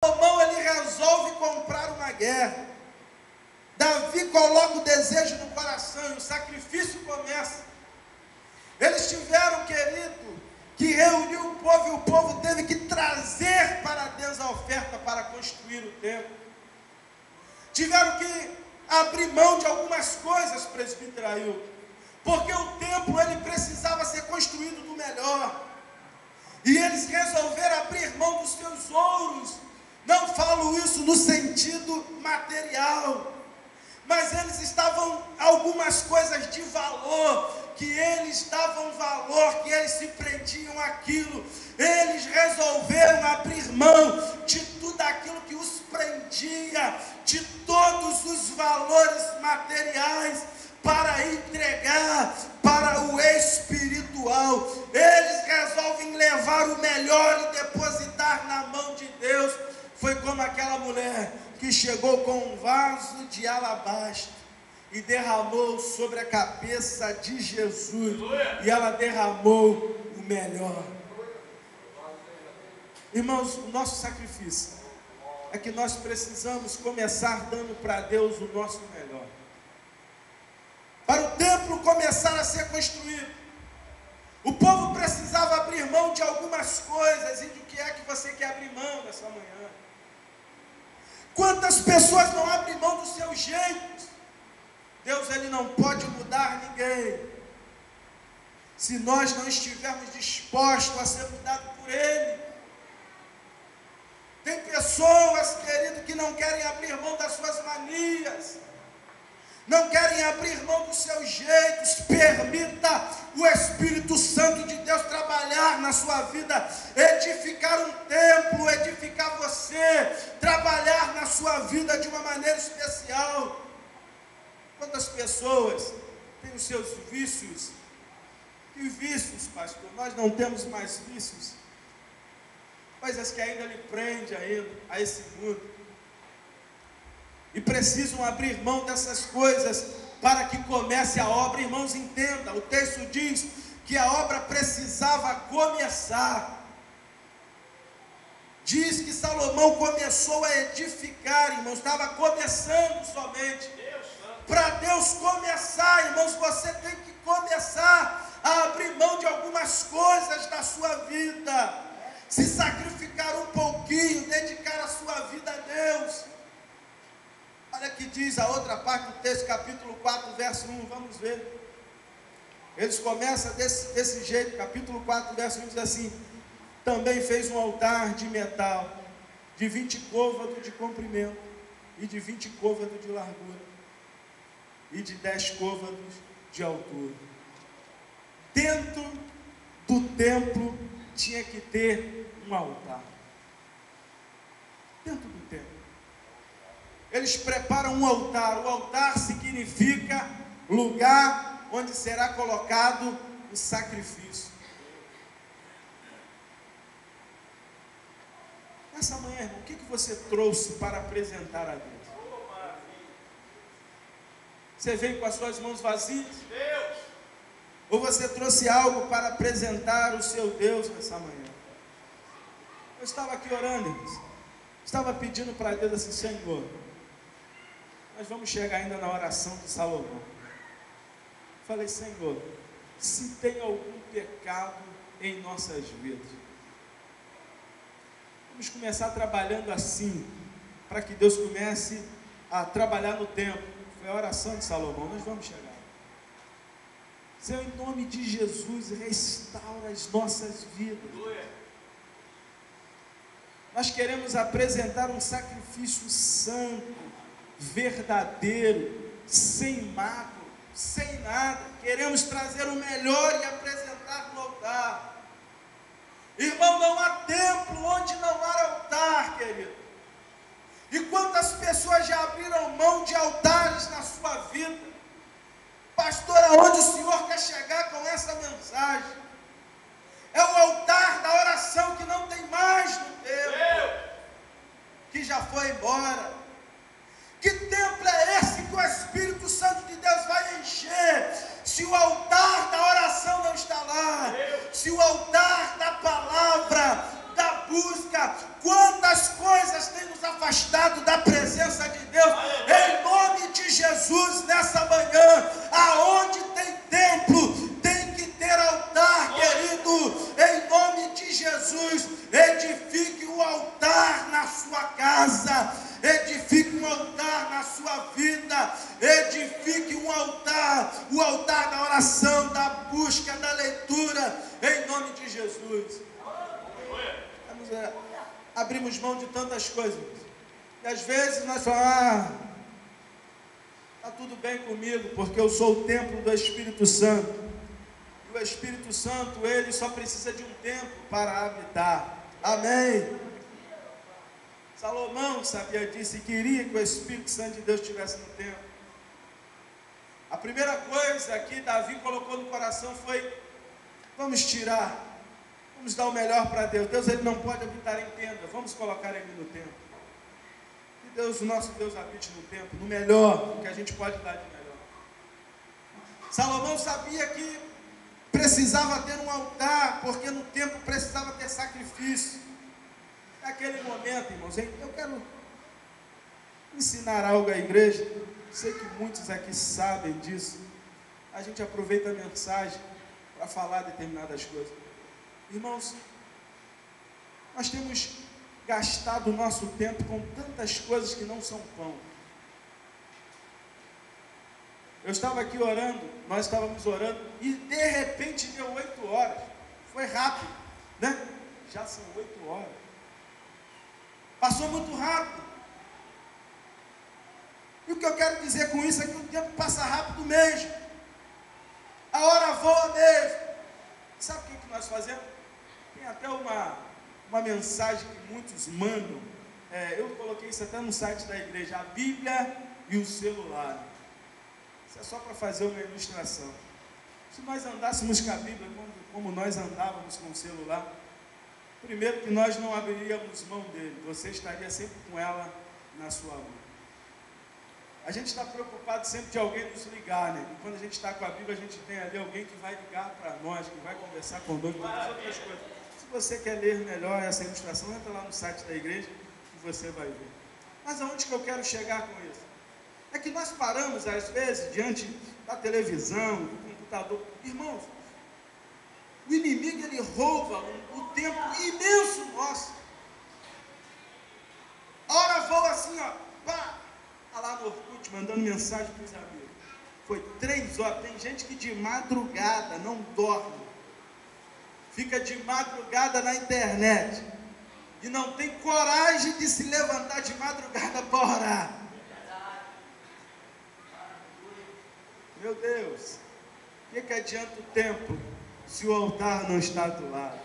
Salomão, ele resolve comprar uma guerra. Davi coloca o desejo no coração e o sacrifício começa. Eles tiveram, querido, que reunir o povo, e o povo teve que trazer para Deus a oferta para construir o templo. Tiveram que abrir mão de algumas coisas, presbítero Ailton, porque o templo ele precisava ser construído do melhor. E eles resolveram abrir mão dos seus ouros. Não falo isso no sentido material, mas eles estavam algumas coisas de valor, que eles davam valor, que eles se prendiam àquilo. Eles resolveram abrir mão de tudo aquilo que os prendia, de todos os valores materiais, para entregar para o espiritual. Eles resolvem levar o melhor e depositar na mão de Deus. Foi como aquela mulher que chegou com um vaso de alabastro e derramou sobre a cabeça de Jesus. E ela derramou o melhor. Irmãos, o nosso sacrifício é que nós precisamos começar dando para Deus o nosso melhor. Para o templo começar a ser construído, o povo precisava abrir mão de algumas coisas. E do que é que você quer abrir mão nessa manhã? Quantas pessoas não abrem mão dos seus jeitos? Deus, ele não pode mudar ninguém se nós não estivermos dispostos a ser mudados por Ele. Tem pessoas, querido, que não querem abrir mão das suas manias, não querem abrir mão dos seus jeitos. Permita o Espírito Santo de Deus trabalhar na sua vida, edificar um templo, edificar você, trabalhar na sua vida de uma maneira especial. Quantas pessoas têm os seus vícios? Que vícios, pastor? Nós não temos mais vícios, coisas que ainda lhe prendem a esse mundo. E precisam abrir mão dessas coisas para que comece a obra. Irmãos, entenda, o texto diz que a obra precisava começar. Diz que Salomão começou a edificar, irmãos, estava começando somente. Para Deus começar, irmãos, você tem que começar a abrir mão de algumas coisas da sua vida, se sacrificar um pouquinho, dedicar a sua vida a Deus. Olha que diz a outra parte do texto, capítulo 4, verso 1, vamos ver. Eles começam desse jeito, capítulo 4, verso 1 diz assim: também fez um altar de metal, de 20 côvados de comprimento, e de 20 côvados de largura, e de 10 côvados de altura. Dentro do templo tinha que ter um altar. Dentro do templo. Eles preparam um altar. O altar significa lugar onde será colocado o sacrifício. Nessa manhã, irmão, o que você trouxe para apresentar a Deus? Você veio com as suas mãos vazias? Ou você trouxe algo para apresentar o seu Deus nessa manhã? Eu estava aqui orando, irmãos. Estava pedindo para Deus assim: Senhor, nós vamos chegar ainda na oração de Salomão. Falei: Senhor, se tem algum pecado em nossas vidas, vamos começar trabalhando assim, para que Deus comece a trabalhar no templo. Foi a oração de Salomão. Nós vamos chegar. Senhor, em nome de Jesus, restaura as nossas vidas. Nós queremos apresentar um sacrifício santo, verdadeiro, sem mácula, sem nada. Queremos trazer o melhor e apresentar no altar. Irmão, não há templo onde não há altar, querido. E quantas pessoas já abriram mão de altares na sua vida? Pastor, aonde o Senhor quer chegar com essa mensagem? É o altar da oração que não tem mais no templo, que já foi embora. Que templo é esse que o Espírito Santo de Deus vai encher, se o altar da oração não está lá, se o altar da palavra, da busca, quantas coisas têm nos afastado da presença de Deus. Em nome de Jesus, nessa manhã, aonde tem templo, tem que ter altar, querido. Em nome de Jesus, edifique um altar na sua casa, edifique um altar na sua vida, edifique um altar, o altar da oração, da busca, da leitura, em nome de Jesus. Abrimos mão de tantas coisas, e às vezes nós falamos, está tudo bem comigo, porque eu sou o templo do Espírito Santo, e o Espírito Santo, ele só precisa de um tempo para habitar. Amém? Salomão sabia disso e queria que o Espírito Santo de Deus estivesse no templo. A primeira coisa que Davi colocou no coração foi: vamos tirar, vamos dar o melhor para Deus. Deus, ele não pode habitar em tenda, vamos colocar ele no templo. Que Deus, o nosso Deus, habite no templo, no melhor, que a gente pode dar de melhor. Salomão sabia que precisava ter um altar, porque no templo precisava ter sacrifício. Naquele momento, irmãos, eu quero ensinar algo à igreja. Sei que muitos aqui sabem disso. A gente aproveita a mensagem para falar determinadas coisas. Irmãos, nós temos gastado o nosso tempo com tantas coisas que não são pão. Eu estava aqui orando, nós estávamos orando, e de repente deu 8 horas. Foi rápido, né? Já são 8 horas. Passou muito rápido. E o que eu quero dizer com isso é que o tempo passa rápido mesmo. A hora voa mesmo. Sabe o que nós fazemos? Tem até uma mensagem que muitos mandam. Eu coloquei isso até no site da igreja. A Bíblia e o celular. Isso é só para fazer uma ilustração. Se nós andássemos com a Bíblia como nós andávamos com o celular, primeiro que nós não abriríamos mão dele. Você estaria sempre com ela na sua mão. A gente está preocupado sempre de alguém nos ligar, né? E quando a gente está com a Bíblia, a gente tem ali alguém que vai ligar para nós, que vai conversar conosco, várias outras coisas. Se você quer ler melhor essa ilustração, entra lá no site da igreja e você vai ver. Mas aonde que eu quero chegar com isso? É que nós paramos, às vezes, diante da televisão, do computador. Irmãos, o inimigo, ele rouba o tempo imenso nosso. A hora voa assim, ó, pá, está lá no Orkut, mandando mensagem para os amigos. Foi 3 horas, tem gente que de madrugada não dorme, fica de madrugada na internet, e não tem coragem de se levantar de madrugada para orar. Meu Deus, o que adianta o templo se o altar não está do lado?